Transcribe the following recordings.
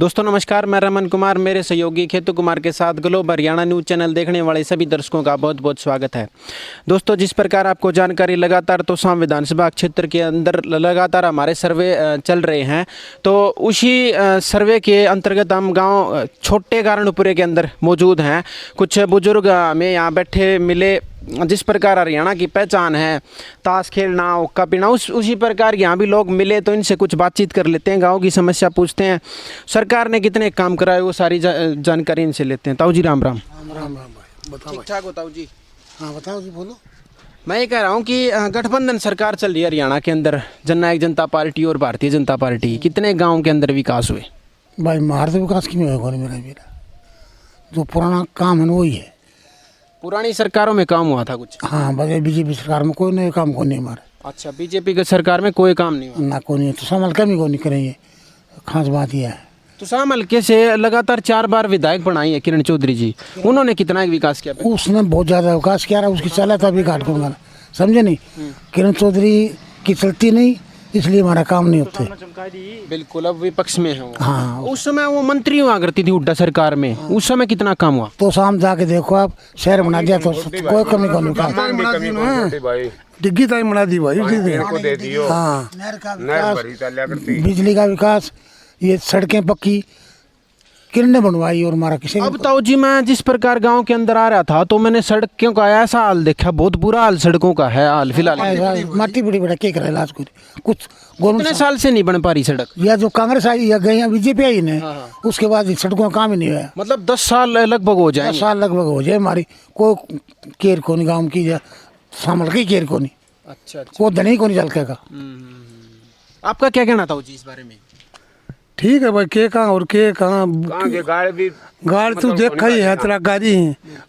दोस्तों नमस्कार, मैं रमन कुमार, मेरे सहयोगी खेतू कुमार के साथ ग्लोब हरियाणा न्यूज़ चैनल देखने वाले सभी दर्शकों का बहुत बहुत स्वागत है। दोस्तों जिस प्रकार आपको जानकारी लगातार तोशाम विधानसभा क्षेत्र के अंदर लगातार हमारे सर्वे चल रहे हैं, तो उसी सर्वे के अंतर्गत हम गांव छोटे गारणपुरे के अंदर मौजूद हैं। कुछ बुजुर्ग हमें यहाँ बैठे मिले। जिस प्रकार हरियाणा की पहचान है ताश खेलना, हुक्का पीना, उसी प्रकार यहाँ भी लोग मिले तो इनसे कुछ बातचीत कर लेते हैं, गांव की समस्या पूछते हैं, सरकार ने कितने काम कराए वो सारी जानकारी इनसे लेते हैं। ताऊ जी राम राम। राम राम भाई, बताओ। ठीक ठाक हो ताऊ जी? हाँ बताओ जी, बोलो। मैं ये कह रहा हूँ कि गठबंधन सरकार चल रही है हरियाणा के अंदर, जननायक जनता पार्टी और भारतीय जनता पार्टी, कितने गाँव के अंदर विकास हुए? भाई मार तो विकास क्यों होगा मेरा जो पुराना काम है ना वही है। पुरानी सरकारों में काम हुआ था कुछ? हाँ बस बीजेपी सरकार में कोई नए काम को नहीं हमारे। अच्छा, बीजेपी की सरकार में कोई काम नहीं हुआ? ना कोई नहीं, तो संभाल कमी को नहीं करेंगे, खास बात यह है। तो शाम हल्के से लगातार 4 बार विधायक बनाई है किरण चौधरी जी, उन्होंने कितना विकास किया? उसने बहुत ज़्यादा विकास किया रहा, उसकी चला था अभी घाट को, समझे नहीं। किरण चौधरी की चलती नहीं, इसलिए हमारा काम नहीं होते। बिल्कुल, अब विपक्ष में है वो। हाँ उस समय वो मंत्री हुआ करती थी हुड्डा सरकार में, उस समय कितना काम हुआ? तो शाम जाके देखो आप, शहर बना दिया तो कोई कमी को नहीं। डिग्गी टाइम बना दी भाई, हाँ बिजली का विकास, ये सड़कें पक्की किरण ने बनवाई और हमारा किसी। अब ताऊ जी मैं जिस प्रकार गांव के अंदर आ रहा था तो मैंने सड़कों का ऐसा हाल देखा, बहुत बुरा हाल सड़कों का है हाल फिलहाल। माटी बड़ी बड़ा क्या करे लाज कुछ कितने साल से नहीं बन पा रही सड़क? या जो कांग्रेस आई या गई बीजेपी आई ने, उसके बाद सड़कों का काम ही नहीं हुआ। मतलब 10 साल लगभग हो जाए। 10 साल लगभग हो जाए, हमारी कोई केयर को नहीं, गाँव की संभल की केयर को नहीं। अच्छा, वो धनी को नहीं चलके का। आपका क्या कहना था जी इस बारे में? ठीक है भाई, के कहाँ और के कहाँ गाड़ी तू देखा ही है, तेरा गाड़ी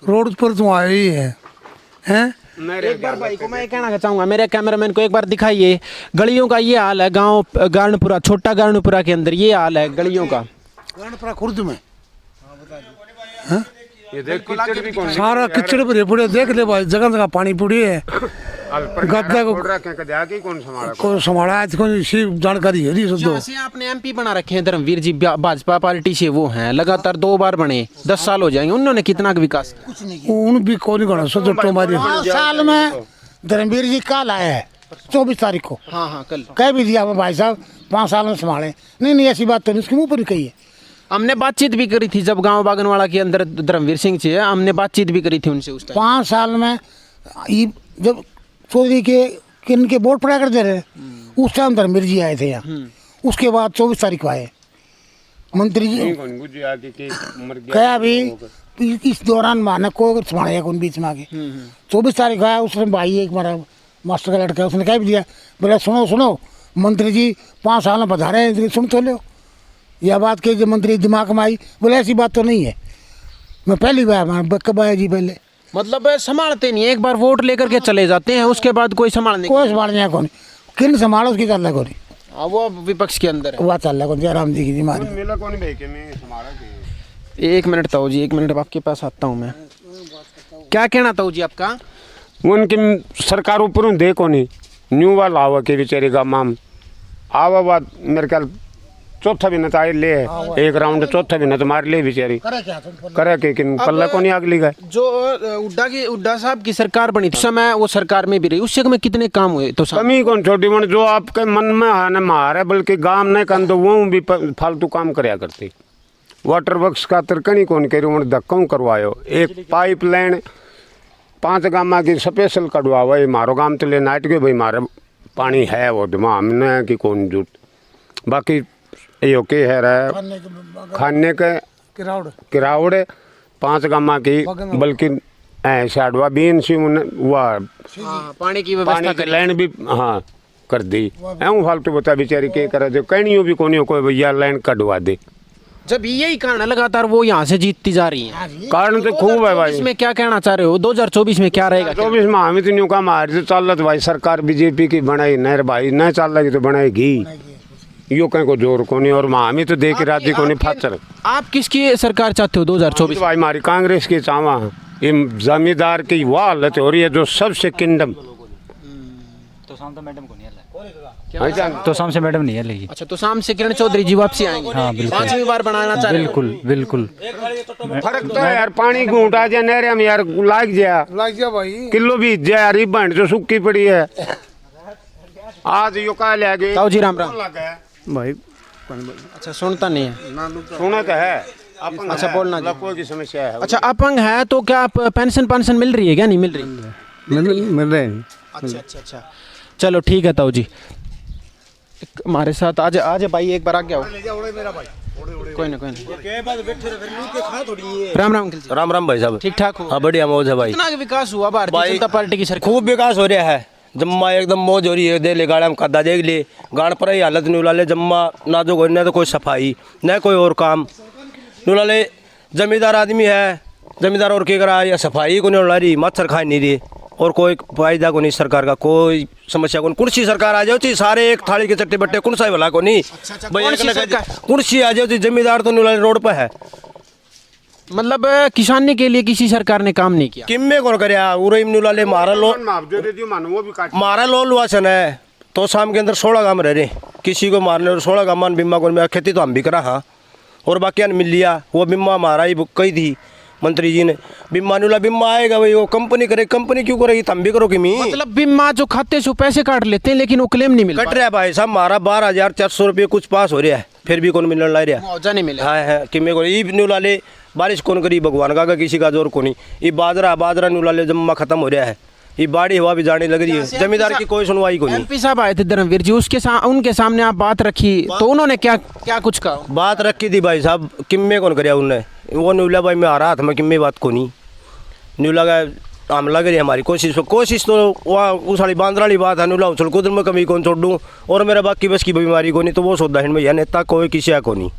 रोड पर तू आई ही है। एक बार भाई को मैं कहना चाहूँगा, मेरे कैमरामैन को एक बार दिखाइए, गलियों का ये हाल है गांव गारणपुरा, छोटा गारणपुरा के अंदर ये हाल है गलियों का। गारणपुरा खुर्द में ये देख सारा किचड़ भरे पड़े, देख ले भाई, जगह जगह पानी पड़ी है। गद्दा को संभाला आज को जानकारी है। जैसे आपने एमपी बना रखे हैं धर्मवीर जी, भाजपा पार्टी से वो हैं, लगातार 2 बार बने, 10 साल हो जाएंगे, उन्होंने कितना विकास? उन भी कौन गणा साल में धर्मवीर जी कल आए हैं 24 तारीख को। हाँ कल कह भी दिया भाई साहब 5 साल में संभाले। नहीं ऐसी बात तो नहीं, उसके मुँह पर ही कही है। हमने बातचीत भी करी थी जब गांव बागनवाड़ा के अंदर धर्मवीर सिंह से हमने बातचीत भी करी थी उनसे उस टाइम। 5 साल में जब चौधरी के किरण के वोट पड़ा करते रहे, उस टाइम धर्मवीर जी आए थे यहाँ। उसके बाद 24 तारीख को आए मंत्री जी, गया भी इस दौरान माना को संभाला कौन बीच में आके। 24 तारीख को आया, उसने भाई एक हमारा मास्टर का लड़का, उसने कह भी दिया, बोला सुनो मंत्री जी 5 साल में बता रहे हैं, सुन तो लो। यह बात कही जो मंत्री दिमाग में आई, बोले ऐसी बात तो नहीं है। मैं पहली बार कब आया जी पहले, मतलब संभालते नहीं, एक बार वोट लेकर के चले जाते हैं, उसके बाद कोई संभालने कौन किन संभालो, उसकी चल रहा कौन, वो विपक्ष के अंदर वह चल रहा कौन, जयराम जी की मारी। 1 मिनट ताऊ जी, 1 मिनट आपके पास आता हूँ मैं। क्या कहना ताऊ जी आपका? उनकी सरकार ऊपर दे को नहीं न्यू वाला आवा के बेचारे का माम आवा बात मेरे ख्याल चौथा भी न तो आए ले एक राउंड, चौथा भी न तो मार ले बेचारी करे के पल्ला को नहीं अगली गए। जो हुड्डा साहब की सरकार बनी उस समय वो सरकार में भी रही, उससे में कितने काम हुए? तो कमी कौन छोटी मन जो आपके मन में है न मारे, बल्कि गांव नहीं कर दो वो भी फालतू काम कराया करते। वाटर वर्क्स का तरकनी कौन करो, धक्का करवायो, एक पाइप लाइन 5 गाँव की स्पेशल कटवाओ, मारो गाँव तो ले नाट के भाई मारे पानी है वो दिमाग में कि कौन जुट, बाकी यो के है रहा खाने के किरावड़ 5 गामा की, बल्कि साडवा बीन सी पानी की व्यवस्था लाइन भी हाँ कर दी। ऐं फालतू बता बेचारी के करे, जो कहनी भी कोनी कोई भैया लाइन कटवा दे। जब यही कारण लगातार वो यहाँ से जीतती जा रही है, कारण तो खूब है भाई। इसमें क्या कहना चाह रहे हो 2024 में क्या रहेगा? 24 में हमें तो न्यू काम हमारी तो चल रहा भाई, सरकार बीजेपी की बनाई नहीं भाई, नहीं चल रही तो बनाएगी, यो कहीं को जोर को नहीं, और मामी तो देख राजी को नहीं फाचर। आप किसकी सरकार चाहते हो 2024? भाई हमारी कांग्रेस की चावा, ये जमींदार की वह हालत हो रही है जो सबसे किंगडम तो शाम तो मैडम को नहीं ऐसा तो शाम से मैडम नहीं है अच्छा, तो शाम से किरण चौधरी जी वापसी आएंगे? हाँ, बिल्कुल। 5वीं बार बनाना चाह रहे हैं? बिल्कुल बिल्कुल। फर्क तो है यार, पानी घूंटा जा नहर में यार, लाग जा भाई किलो भी जा यार, ये बहन जो सूखी पड़ी है आज यो का ले गए ताऊ जी राम राम। भाई। अच्छा, सुनता नहीं है? सुना तो है। अच्छा, बोलना जी। लकवा की समस्या है। अच्छा, अपंग है तो क्या पेंशन मिल रही है क्या? नहीं मिल रही? मिल रहे हैं। अच्छा अच्छा अच्छा, चलो ठीक है ताऊ जी, हमारे साथ आज आज भाई एक बार आ गया हो। कोई ना कोई ना। राम राम अंकल जी। राम राम भाई साहब। ठीक ठाक हो? हाँ बढ़िया मौज है भाई। कितना विकास हुआ भारतीय भाई, जनता पार्टी की सरकार? खूब विकास हो रहा है। जम्मा एकदम मौज हो रही है। दे ले गाड़ा में खद्दा देख ले, गाड़ पर ही हालत नहीं उला ले जम्मा ना, जो न तो कोई सफाई न कोई और काम उला ले। जमींदार आदमी है, जमींदार और क्या करा, या सफाई को नहीं उड़ा रही, मच्छर खा नहीं रही, और कोई फायदा को नहीं सरकार का, कोई समस्या को नहीं। कुर्सी सरकार आ जाओ थी, सारे एक थाली के चट्टे बट्टे कुर्सा वाला को नहीं भाई, कौन सी सरकार? कुर्सी आ जाओ थी, जमींदार तो नहीं रोड पर है। मतलब किसानी के लिए किसी सरकार ने काम नहीं किया? किम्मे कौन करे उरे नुलाले मारा लो मारा लो लुआसन है तो शाम के अंदर 16 गांव रह रहे, किसी को मारने 16 गांव मान बीमा को खेती तो हम भी करा। हाँ, और बाकी मिल लिया वो बीमा हमारा ही कही थी मंत्री जी ने, बीमा नुला बीमा आएगा भाई, वो कंपनी करे, कंपनी क्यों करेगी, तुम भी करो कि मी। मतलब बीमा जो खाते से पैसे काट लेते हैं लेकिन वो क्लेम नहीं मिल कट रहा है भाई साहब, हमारा 12,400 रुपये कुछ पास हो रहा है, फिर भी कौन मिलने लग रहा है। मुआवजा नहीं मिला? हाँ है कि मेरे को ई नुला ले, बारिश कौन करी भगवान का किसी का जोर को नहीं। ये बाजरा नुला ले जम्मा खत्म हो रहा है, ये बाड़ी हवा भी जाने लग रही है, जमींदार की कोई सुनवाई को नहीं। एमपी साहब आए थे धर्मवीर जी, उनके सामने आप बात रखी तो उन्होंने क्या क्या कुछ कहा? बात रखी थी भाई साहब, किम्मे कौन कराया उनने, वो न्यूला भाई में आ रहा था, मैं किम्मे बात को नहीं न्यूला का हम लग रही है हमारी कोशिश तो वहाँ उस वाली बांद्रा वाली बात है, न्यूला उछल कूद में कमी कौन छोड़ दूँ, और मेरा बाकी बस की बीमारी को नहीं, तो वो सौदा है भैया नेता कोई किसी को नहीं।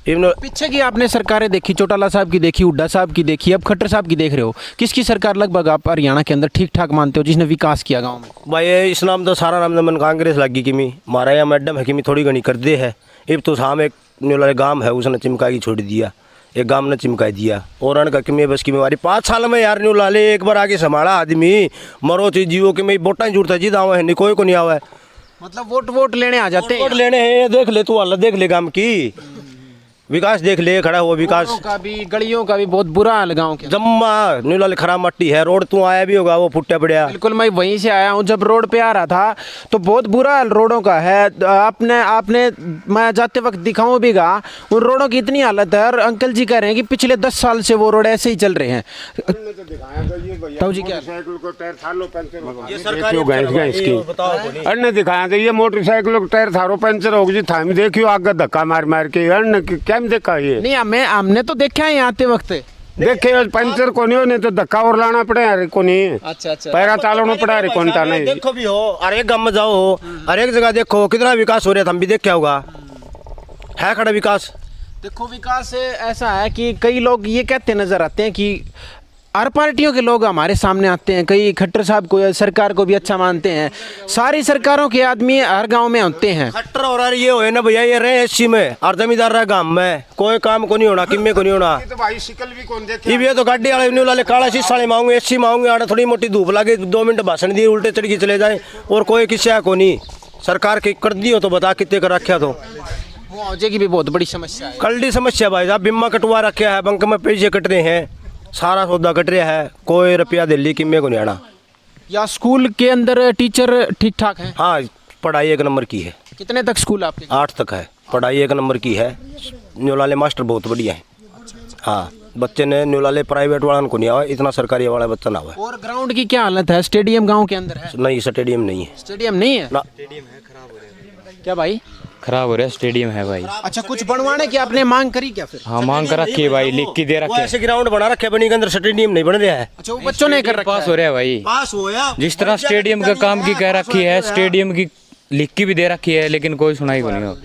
पीछे की आपने सरकारें देखी, चौटाला साहब की देखी, हुड्डा साहब की देखी, अब खट्टर साहब की देख रहे हो, किसकी सरकार लगभग आप हरियाणा के अंदर ठीक ठाक मानते हो जिसने विकास किया गांव में? भाई इस नाम तो सारा नाम मन कांग्रेस लगी कि मी हमारा यहाँ मैडम है कि मी थोड़ी घनी कर दे है। अब तो शाम एक न्यूला गांव है उसने चिमका की छोड़ दिया, एक गांव ने चिमका दिया, और अन का कि मैं बस की बीमारी 5 साल में यार न्यूला ले एक बार आके संभाला आदमी, मरो चीज जीवो कि मैं वोटा जुड़ता है, जीत आवा है नहीं, कोई को नहीं आवा है। मतलब वोट लेने आ जाते हैं? वोट लेने हैं, देख ले तू हालत देख ले गांव की, विकास देख ले, खड़ा हुआ विकास का भी, गलियों का भी बहुत बुरा हाल गाँव के। जम्मा न्यूला खराब मट्टी है, रोड तू आया भी होगा वो फुट्टा पड़ा। बिल्कुल, मैं वहीं से आया हूँ, जब रोड पे आ रहा था तो बहुत बुरा हाल रोडों का है। आपने मैं जाते वक्त दिखाऊं भी गा, उन रोडों की इतनी हालत है, और अंकल जी कह रहे हैं कि पिछले 10 साल से वो रोड ऐसे ही चल रहे हैं। ताऊ जी क्या ये सरकारी अन्य दिखाया था, ये मोटरसाइकिल को टायर थारो पंचर हो गई थाम, देखियो आगे धक्का मार मार के अन्य क्या देखा ये नहीं, हमने तो देखा है यहाँ आते वक्त देखे पंचर को नहीं तो धक्का और लाना पड़े अरे को नहीं। अच्छा अच्छा, पैरा चालाना पड़ा अरे कौन नहीं। देखो भी हो, हर एक गांव में जाओ हो, हर एक जगह देखो कितना विकास हो रहा है, हम भी देख क्या होगा है खड़ा विकास। देखो विकास ऐसा है कि कई लोग ये कहते नजर आते हैं कि हर पार्टियों के लोग हमारे सामने आते हैं, कई खट्टर साहब को सरकार को भी अच्छा मानते हैं, सारी सरकारों के आदमी हर गांव में होते हैं। खट्टर और ये हो ना भैया, ये रहे एससी में और जमींदार रहा गांव में, कोई काम को नहीं होना, किम्मे को नहीं होना। तो भाई शिकल भी कौन देखे, ये तो गाड़ी वाले न्यू वाले काला शीश वाले मांगूंगे, एससी मांगूंगे, आड़ा थोड़ी मोटी धूप लगे 2 मिनट भाषण दिए उल्टे चढ़ के चले जाए, और कोई किसी को नहीं। सरकार की कर दी हो तो बता कितने कर रखा, तो मुआवजे की भी बहुत बड़ी समस्या है। कल्डी समस्या भाई साहब, बीमा कटवा रखा है, बैंक में पैसे कट रहे हैं, सारा सौदा कट रहा है, कोई रुपया दिल्ली किम्मे को नहीं आना। या स्कूल के अंदर टीचर ठीक ठाक है? हाँ, पढ़ाई 1 नंबर की है। कितने तक स्कूल आपके? 8 तक है, पढ़ाई 1 नंबर की है, न्यूलाले मास्टर बहुत बढ़िया है। हाँ, बच्चे ने न्यूलाले प्राइवेट वाला को नहीं आवा, इतना सरकारी वाला बच्चा ना हुआ। और ग्राउंड की क्या हालत है? स्टेडियम गांव के अंदर है? नहीं, स्टेडियम नहीं है। स्टेडियम नहीं है ना, क्या भाई? खराब हो रहा है, स्टेडियम है भाई। अच्छा, कुछ बनवाने की आपने मांग करी क्या फिर? हाँ, मांग कर रखी है भाई, लिख के दे वो रखे ऐसे ग्राउंड बना रखे बनी के अंदर, स्टेडियम नहीं बन रहा है। अच्छा, वो बच्चों ने कर रखा पास हो रहा है भाई, पास होया जिस तरह स्टेडियम का काम की कह रखी है, स्टेडियम की लिख की भी दे रखी है, लेकिन कोई सुनाई को नहीं हो।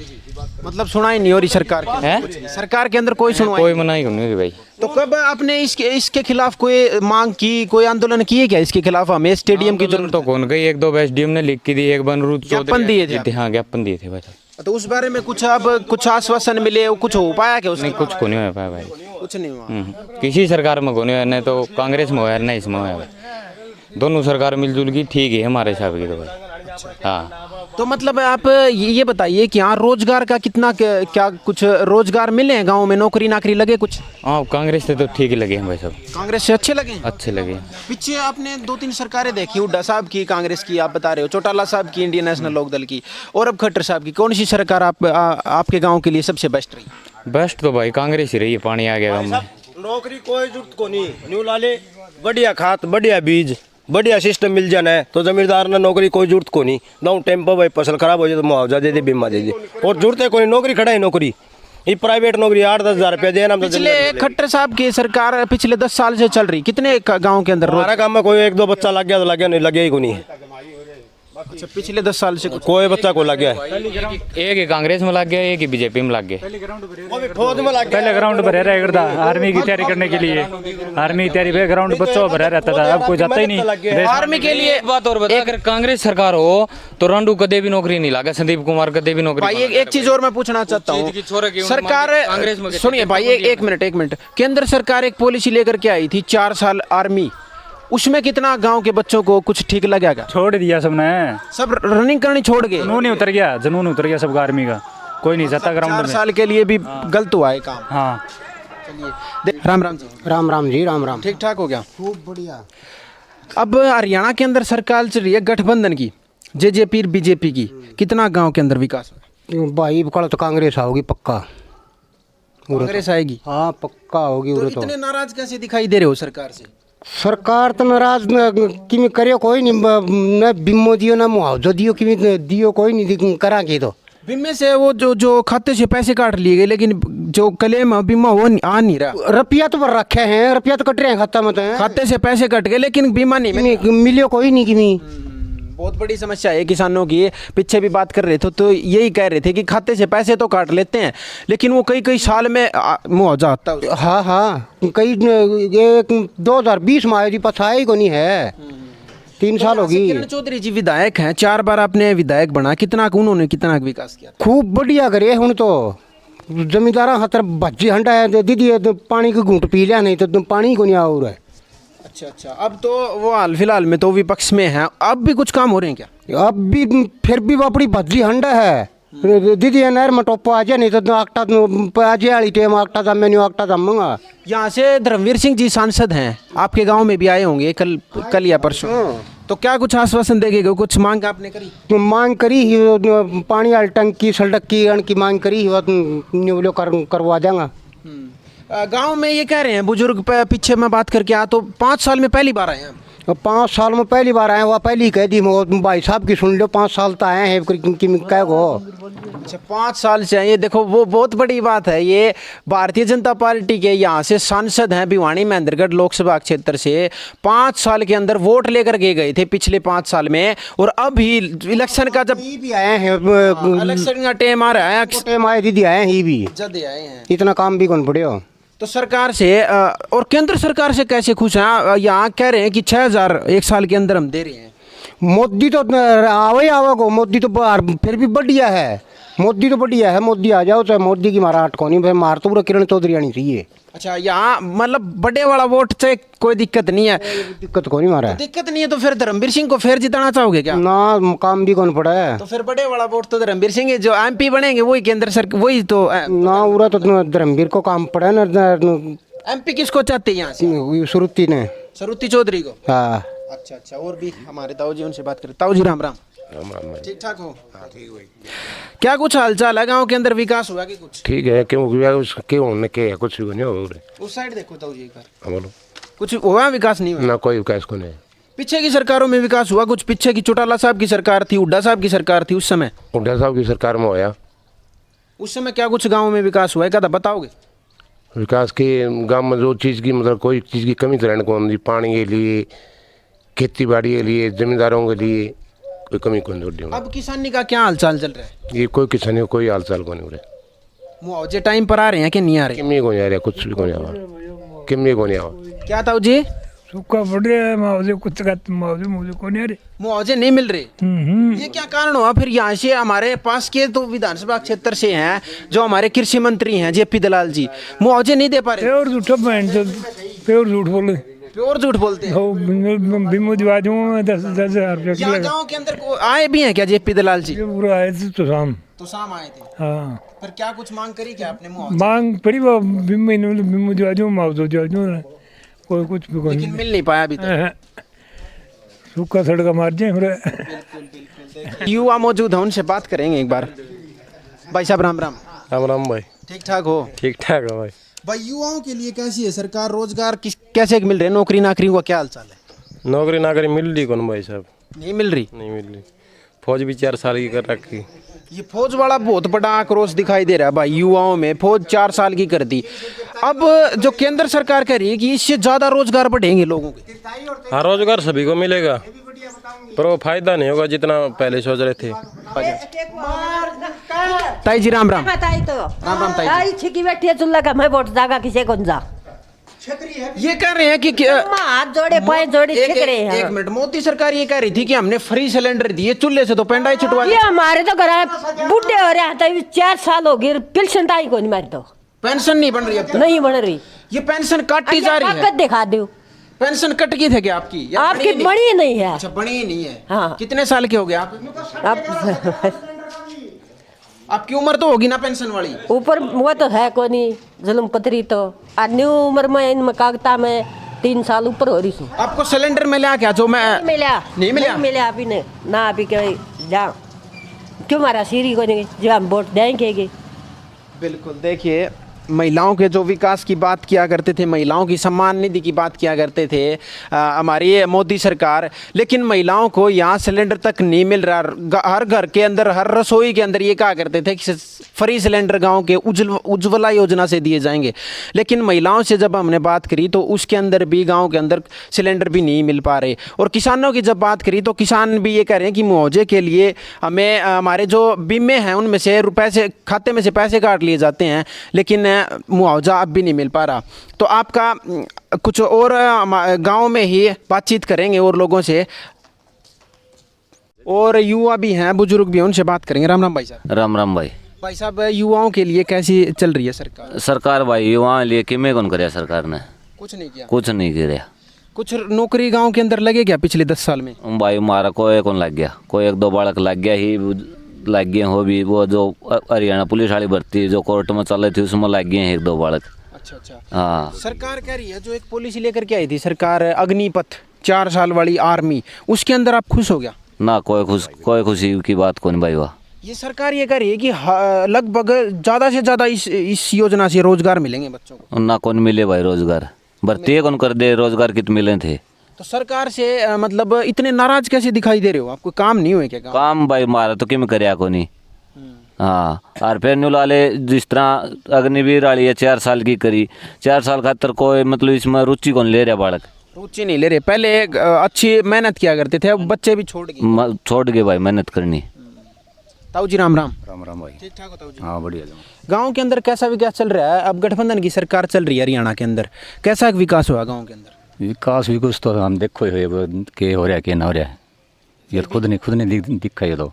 मतलब सुनाई नहीं हो रही सरकार की? है सरकार के अंदर कोई सुनवाई? कोई मनाही को नहीं होगी भाई। तो कब आपने इसके खिलाफ कोई मांग की, कोई आंदोलन किए क्या इसके खिलाफ? हमें स्टेडियम की जरूरत तो कौन गई, 1-2 एसडीएम ने लिख के दी, एक बनरूद ज्ञापन दिए थे? हाँ, ज्ञापन दिए थे भाई। तो उस बारे में कुछ आश्वासन मिले, कुछ हो पाया क्या? नहीं, कुछ को नहीं हो पाया भाई, कुछ नहीं हुआ। किसी सरकार में को नहीं हुआ, नहीं तो कांग्रेस में हुआ, नहीं इसमें हुआ भाई। दोनों सरकार मिलजुल की ठीक है हमारे हिसाब की तो भाई। हाँ तो मतलब आप ये बताइए कि यहाँ रोजगार का कितना क्या कुछ रोजगार मिले हैं गाँव में, नौकरी नाकरी लगे कुछ? हाँ कांग्रेस से तो ठीक ही लगे हैं भाई सब, कांग्रेस से अच्छे लगे? अच्छे लगे। पीछे आपने 2-3 सरकारें देखी, हुड्डा साहब की कांग्रेस की आप बता रहे हो, चौटाला साहब की इंडियन नेशनल लोकदल की, और अब खट्टर साहब की। कौन सी सरकार आपके गांव के लिए सबसे बेस्ट रही? बेस्ट तो भाई कांग्रेस ही रही है, पानी आ गया गाँव में। नौकरी कोई जरूरत को नहीं, न्यू लाले बढ़िया खाद बढ़िया बीज बढ़िया सिस्टम मिल जाना है तो जमींदार ने नौकरी कोई जरूरत को नहीं। ना टाइम पर भाई फसल खराब हो जाए तो मुआवजा दे दे, बीमा दे दे, और जरूरत है कोई नौकरी खड़ा है नौकरी। ये प्राइवेट नौकरी 8-10 हज़ार रुपया देना। पिछले खट्टर साहब की सरकार पिछले 10 साल से चल रही, कितने गांव के अंदर हमारा काम में कोई 1-2 बच्चा लग गया तो लग गया, नहीं लगे ही को नहीं है। अच्छा, पिछले 10 साल से कोई बच्चा को लग गया है। एक ही कांग्रेस में लग गया, एक ही बीजेपी में लग गया। फौज में लग पहले ग्राउंड भरा रहा करता आर्मी की तैयारी करने के लिए, आर्मी की तैयारी पे ग्राउंड बच्चों भरा रहता था, अब कोई जाता ही नहीं। आर्मी के लिए बात और बता, अगर कांग्रेस सरकार हो तो रंडू कदे भी नौकरी नहीं लगा, संदीप कुमार कदे भी नौकरी। भाई एक चीज और मैं पूछना चाहता हूँ, सरकार सुनिए भाई, एक मिनट, केंद्र सरकार एक पॉलिसी लेकर के आई थी 4 साल आर्मी, उसमें कितना गांव के बच्चों को कुछ ठीक लगा क्या? छोड़ दिया सबने, सब रनिंग करनी छोड़ गए, जुनून ही उतर गया, जुनून उतर गया सबका आर्मी का, कोई नहीं जाता 4 ग्राउंड में। साल के लिए भी गलत हुआ है काम। हाँ राम राम जी। राम राम जी, राम राम। ठीक ठाक हो गया? खूब बढ़िया। अब हरियाणा के अंदर सरकार चल रही है गठबंधन की, जेजेपी बीजेपी की, कितना गांव के अंदर विकास हुआ? भाई कल तो कांग्रेस आओगी पक्का, कांग्रेस आएगी? हाँ पक्का होगी। तो इतने नाराज कैसे दिखाई दे रहे हो सरकार से? सरकार तो नाराज कि करे कोई नहीं, न बीमो दियो ना मुआवजा दियो, कि दियो कोई नहीं करा के। तो बीमे से वो जो खाते से पैसे काट लिए गए, लेकिन जो क्लेम बीमा वो आ नहीं रहा। रुपया तो भर रखे हैं, रुपया तो कट रहे हैं खाता में, तो खाते से पैसे कट गए लेकिन बीमा नहीं मिला। मिलियो कोई नहीं कि बहुत बड़ी समस्या है किसानों की। पीछे भी बात कर रहे थे तो यही कह रहे थे कि खाते से पैसे तो काट लेते हैं लेकिन वो कई साल में मुआवजा आता है। हाँ हाँ, कई 2020 में आयोजी पछाई को नहीं है, 3 साल होगी। किरण चौधरी जी विधायक हैं, 4 बार आपने विधायक बना, उन्होंने कितना विकास किया? खूब बढ़िया करे हूँ तो जमींदारा खातर भज्जी हंडा है, दीदी पानी की घूंट पी लिया, नहीं तो पानी को नहीं आ रहा है। अच्छा, अब तो वो हाल फिलहाल में तो विपक्ष में है, अब भी कुछ काम हो रहे हैं क्या? अब भी फिर भी अपनी भज्जी हंडा है, दीदी नहर में टोपा आ जाए, नहीं तो आकटा आ जाए वाली टेम आकटा जम नहीं आकटा जमूंगा। यहाँ से धर्मवीर सिंह जी सांसद हैं, आपके गांव में भी आए होंगे कल या परसों, तो क्या कुछ आश्वासन देंगे? कुछ मांग आपने करी? मांग करी ही, पानी वाली टंकी सड़क की की मांग करी ही, करवा देंगे। गांव में ये कह रहे हैं बुजुर्ग, पीछे मैं बात करके आया तो 5 साल में पहली बार आए हैं। 5 साल में पहली बार आए, वह पहली कह दी भाई साहब की, सुन लो 5 साल तो आए हैं कह गो। अच्छा, 5 साल से ये देखो, वो बहुत बड़ी बात है। ये भारतीय जनता पार्टी के यहाँ से सांसद हैं भिवानी महेंद्रगढ़ लोकसभा क्षेत्र से, 5 साल के अंदर वोट लेकर के गए थे पिछले 5 साल में, और अभी इलेक्शन का जब भी आए हैं, इलेक्शन का टाइम आ रहा है, टाइम आए दीदी आए हैं, भी जल्दी आए हैं, इतना काम भी कौन पड़े हो। तो सरकार से और केंद्र सरकार से कैसे खुश हैं? यहाँ कह रहे हैं कि 6,000 एक साल के अंदर हम दे रहे हैं। मोदी तो आवे आवेगो, मोदी तो फिर भी बढ़िया है, मोदी तो बढ़िया है, मोदी आ जाओ, चाहे मोदी की मारा अटको नहीं, मार तो पूरा किरण चौधरी आनी चाहिए। अच्छा, यहाँ मतलब बड़े वाला वोट से कोई दिक्कत नहीं है? दिक्कत को नहीं मारा, दिक्कत नहीं है। तो फिर धर्मवीर सिंह को फिर जिताना चाहोगे क्या? ना, काम भी कौन पड़ा है, तो फिर बड़े वाला वोट तो धर्मवीर सिंह, जो एमपी बनेंगे वही केंद्र सरकार, वही तो ना, पूरा तो धर्मवीर को काम पड़ा है ना। एमपी किसको चाहते हैं यहाँ से? सुरुति ने, सरुति चौधरी को। हाँ। अच्छा, और भी हमारे ताऊ जी, उनसे बात करें। ताऊ जी राम राम। ठीक ठाक हो? क्या कुछ हालचाल है गांव के अंदर, विकास हुआ कि कुछ? ठीक है, क्यों के कुछ भी नहीं हो रहा। उस साइड देखो ताऊ जी एक बार, बोलो। कुछ हुआ विकास? नहीं हुआ ना, कोई विकास को नहीं। पीछे की सरकारों में विकास हुआ कुछ? पीछे की चौटाला साहब की सरकार थी, हुड्डा साहब की सरकार थी, उस समय हुड्डा साहब की सरकार में होया, उस समय क्या कुछ गाँव में विकास हुआ है, क्या बताओगे? विकास के गांव में जो चीज़ की मतलब कोई चीज़ की कमी तो रहने को नहीं, पानी के लिए, खेती बाड़ी के लिए, जमींदारों के लिए कोई कमी कौन नहीं। अब किसानी का क्या हालचाल चल रहा है? ये कोई किसानी को कोई हाल चाल को नहीं हो रहा। मुआवजे टाइम पर आ रहे हैं कि नहीं आ रहे? किमी को नहीं आ रहा, कुछ भी को नहीं आ, किमी को नहीं आ। क्या ताऊ जी? सूखा पड़ रहा है, मुझे कुछ मुझे मुझे को नहीं आ रहे, मुआवजे नहीं मिल रहे। ये क्या कारण हुआ फिर? यहाँ से हमारे पास के तो विधानसभा क्षेत्र से हैं जो हमारे कृषि मंत्री हैं जेपी दलाल जी, मुआवजे नहीं दे पा रहे। प्योर झूठा पैंट, प्योर झूठ बोले, प्योर झूठ बोलते हैं। बिमो दिवा दूँ 10,000 रुपया यहाँ किलो गांव के अंदर आए भी हैं क्या जेपी दलाल जी? ये पूरा आए थे तो शाम। तो शाम आए थे, हाँ फिर क्या कुछ मांग करी क्या आपने मुआवजा? मांग पड़ी वो बिमो दिवा दूँ मुआवजा दिवा दूँ, कोई कुछ भी कोई लेकिन मिल नहीं पाया अभी तक। नहीं। सूखा सड़का मार जाए युवा मौजूद है, उनसे बात करेंगे एक बार। भाई साहब राम राम। राम राम भाई। ठीक ठाक हो? ठीक ठाक है भाई। भाई युवाओं के लिए कैसी है सरकार, रोजगार किस कैसे मिल रहे हैं, नौकरी नाकरी का क्या हाल चाल है? नौकरी नाकरी मिल रही कौन भाई साहब? नहीं मिल रही। नहीं मिल रही। फौज भी 4 साल की कर रखी। ये फौज वाला बहुत बड़ा आक्रोश दिखाई दे रहा है भाई युवाओं में, फौज 4 साल की कर दी। अब जो केंद्र सरकार कह रही है कि इससे ज्यादा रोजगार बढ़ेंगे लोगों के। हाँ रोजगार सभी को मिलेगा, पर वो फायदा नहीं होगा जितना पहले सोच रहे थे। ताई जी राम राम। बताई तो राम राम ताई जी। आई छिकी बैठी है चुल्ला का मैं वोट जागा किसे कौन जा ये कह रहे हैं कि हाथ जोड़े पाए जोड़े छिक रहे हैं। एक मिनट, मोदी सरकार ये कह रही थी कि हमने फ्री सिलेंडर दिए, चूल्हे से तो पेंडाई छुटवा ये हमारे तो घर बूढ़े हो रहे हैं तो 4 साल हो गए पेंशन ताई को नहीं मारी तो पेंशन नहीं बन रही अब तक। नहीं बन रही। ये पेंशन काटी जा रही है। ताकत दिखा दो। पेंशन कट गई थी क्या आपकी या आपकी नहीं? बड़ी नहीं है। अच्छा बनी ही नहीं है। हाँ। कितने साल के हो गए आप? अब आपकी उम्र तो होगी ना पेंशन वाली। ऊपर वो तो है को नहीं जुल्म पतरी तो न्यू उम्र में इन कागता में 3 साल ऊपर हो रही हूँ। आपको सिलेंडर मिला क्या? जो मैं मिला नहीं मिला? नहीं मिला अभी ने ना अभी क्यों जा क्यों मारा सीरी को नहीं जो हम वोट देंगे। बिल्कुल, देखिए महिलाओं के जो विकास की बात किया करते थे, महिलाओं की सम्मान निधि की बात किया करते थे हमारी मोदी सरकार, लेकिन महिलाओं को यहाँ सिलेंडर तक नहीं मिल रहा। हर घर के अंदर, हर रसोई के अंदर ये कहा करते थे कि फ्री सिलेंडर गांव के उज्ज्वला योजना से दिए जाएंगे, लेकिन महिलाओं से जब हमने बात करी तो उसके अंदर भी, गाँव के अंदर सिलेंडर भी नहीं मिल पा रहे। और किसानों की जब बात करी तो किसान भी ये कह रहे हैं कि मुआवजे के लिए हमें हमारे जो बीमे हैं उनमें से पैसे, खाते में से पैसे काट लिए जाते हैं, लेकिन मुआवजा अब भी नहीं मिल पा रहा। तो आपका कुछ और गांव में ही बातचीत करेंगे और लोगों से, और युवा भी हैं, बुजुर्ग भी हैं, उनसे बात करेंगे। राम राम भाई साहब। राम राम भाई। भाई साहब युवाओं के लिए कैसी चल रही है सरकार? सरकार भाई युवाओं लिए किमें कौन करे, सरकार ने कुछ नहीं किया। कुछ नहीं किया। कुछ नौकरी गांव के अंदर लगे क्या पिछले 10 साल में? भाई हमारा कोई कौन लग गया, कोई 1-2 बालक लग गया ही, लग गए हो भी। वो जो हरियाणा पुलिस वाली भर्ती जो कोर्ट में चल रही थी उसमें लग गए हैं 1-2 बालक। अच्छा अच्छा। हाँ सरकार कह रही है, जो एक पॉलिसी लेकर के आई थी सरकार, अग्निपथ 4 साल वाली आर्मी, उसके अंदर आप खुश हो गया? ना, कोई खुशी की बात कौन भाई। वाह, ये सरकार ये कह रही है कि लगभग ज़्यादा से ज़्यादा इस योजना से रोजगार मिलेंगे बच्चों को। ना कौन मिले भाई रोजगार, भर्ती कौन कर दे, रोजगार कितने मिले थे। तो सरकार से मतलब इतने नाराज कैसे दिखाई दे रहे हो? आपको काम नहीं हुए क्या? काम भाई मारा तो किम करे को नहीं। हाँ, और फिर न्यू लाले जिस तरह अग्निवीर वाली है 4 साल की करी, 4 साल खातर कोई मतलब इसमें रुचि कौन ले रहा बालक। रुचि नहीं ले रहे। पहले अच्छी मेहनत किया करते थे, अब बच्चे भी छोड़ गए भाई मेहनत करनी। ताऊ जी राम राम। राम राम भाई। ठीक ठाक हो ताऊ जी? हाँ बढ़िया। गांव के अंदर कैसा विकास चल रहा है? अब गठबंधन की सरकार चल रही है हरियाणा के अंदर, कैसा विकास हुआ गाँव के अंदर? विकास तो हम देखो ही के हो रहा है के ना हो रहा है, ये खुद नहीं दिखा। ये तो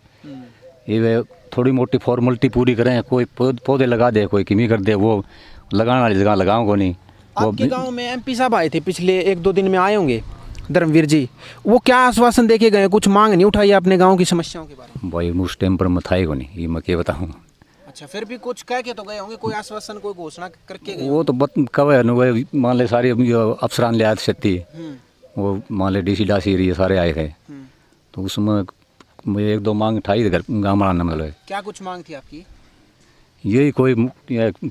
ये थोड़ी मोटी फॉर्मेलिटी पूरी करें, कोई पौधे लगा दे, कोई किमी कर दे, वो लगाने वाली जगह लगाओ को नहीं। आपके गांव में एमपी साहब आए थे पिछले 1-2 दिन में, आए होंगे धर्मवीर जी, वो क्या आश्वासन देके गए? कुछ मांग नहीं उठाई अपने गांव की समस्याओं के बारे में? भाई उस टाइम पर मैं था ही को नहीं, ये मैं क्या बताऊँ। अच्छा, फिर भी कुछ कह के तो गए होंगे, कोई आश्वासन, कोई घोषणा करके गए? वो तो कब है ना, मान ले सारे अफसरान ले आए थे, वो मान ले DC डासी ये सारे आए थे, तो उसमें मुझे 1-2 मांग उठाई थी गाँव में। मतलब क्या कुछ मांग थी आपकी? यही कोई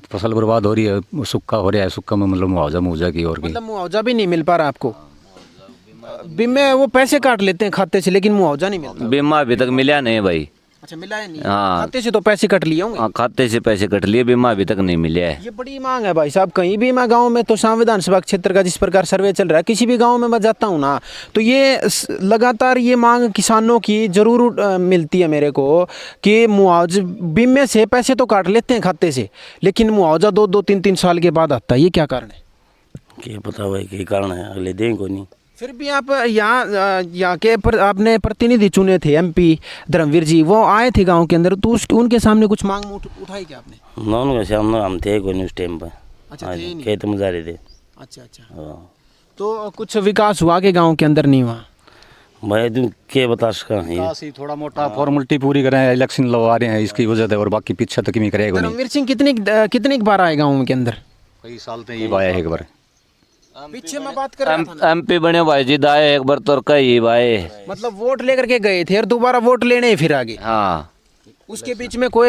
फसल बर्बाद हो रही है, सूखा हो रहा है, सूखा में मतलब मुआवजा की और मतलब मुआवजा भी नहीं मिल पा रहा आपको? बीमे वो पैसे काट लेते हैं खाते से, लेकिन मुआवजा नहीं मिलता। बीमा अभी तक मिला नहीं भाई। अच्छा, मिला है नहीं? हाँ, खाते से तो पैसे कट लिए होंगे। हाँ, खाते से पैसे कट लिए, बीमा अभी तक नहीं मिला है। ये बड़ी मांग है भाई साहब। कहीं भी मैं गांव में, तो शाम विधानसभा क्षेत्र का जिस प्रकार सर्वे चल रहा है, किसी भी गांव में मैं जाता हूँ ना, तो ये लगातार ये मांग किसानों की जरूर मिलती है मेरे को कि मुआवजे, बीमे से पैसे तो काट लेते हैं खाते से, लेकिन मुआवजा 2-2, 3-3 साल के बाद आता है। ये क्या कारण है? क्या पता भाई क्या कारण है, अगले दें को नहीं। फिर भी आप यहाँ के आपने प्रतिनिधि चुने थे MP धर्मवीर जी, वो आए थे गांव के अंदर, तो उनके सामने कुछ मांग उठाई क्या आपने? ना उनके सामने हम थे कोई नहीं उस टाइम पर। अच्छा, थे नहीं। खेत में जा रहे थे। अच्छा अच्छा। हाँ। तो कुछ विकास हुआ के गांव के अंदर नहीं हुआ? मैं तुम क्या बता सका काशी थोड़ा मोटा फॉर्मेलिटी पूरी करें, इलेक्शन लोग आ रहे हैं इसकी वजह से, और बाकी पीछे तक भी करेगा नहीं। धर्मवीर सिंह कितनी बार आए गाँव के अंदर? कई साल से ये आया है एक बार। पीछे मैं बात कर रहा था ना। एमपी बने भाई जी दाए एक बार तो कही भाई। मतलब वोट लेकर के गए थे और दोबारा वोट लेने ही फिर आगे। हाँ उसके बीच में कोई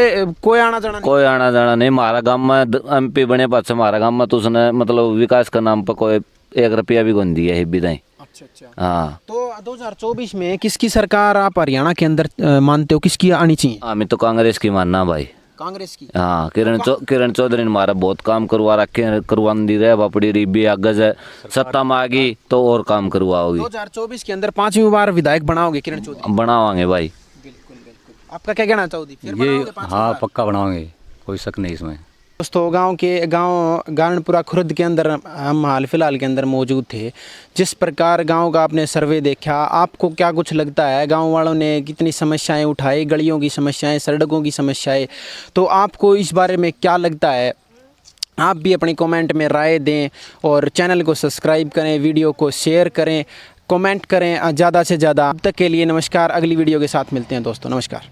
आना जाना नहीं? कोई आना जाना नहीं। हमारा गाँव में एमपी बने पास हमारा गाँव में तो उसने मतलब विकास का नाम पर कोई 1 रुपया भी कौन दिया है बिदाई। अच्छा अच्छा। हाँ तो 2024 में किसकी सरकार आप हरियाणा के अंदर मानते हो किसकी आनी चाहिए? हमें तो कांग्रेस की मानना भाई। कांग्रेस की? हाँ किरण चौधरी ने हमारा बहुत काम करवा रखे, करवा दी रहे बापड़ी रिबी आगज है, सत्ता में आ गई तो और काम करवाओगी। 2024 के अंदर 5वीं बार विधायक बनाओगे किरण चौधरी? बनावांगे भाई। बिल्कुल बिल्कुल। आपका क्या कहना चाहोगी? फिर ये बनाओगे 5वीं हाँ बार? पक्का बनाओगे, कोई शक नहीं इसमें। दोस्तों गांव गारणपुरा खुर्द के अंदर हम हाल फिलहाल के अंदर मौजूद थे। जिस प्रकार गांव का आपने सर्वे देखा, आपको क्या कुछ लगता है? गांव वालों ने कितनी समस्याएं उठाई, गलियों की समस्याएं, सड़कों की समस्याएं, तो आपको इस बारे में क्या लगता है? आप भी अपनी कमेंट में राय दें और चैनल को सब्सक्राइब करें, वीडियो को शेयर करें, कमेंट करें ज़्यादा से ज़्यादा। अब तक के लिए नमस्कार, अगली वीडियो के साथ मिलते हैं दोस्तों, नमस्कार।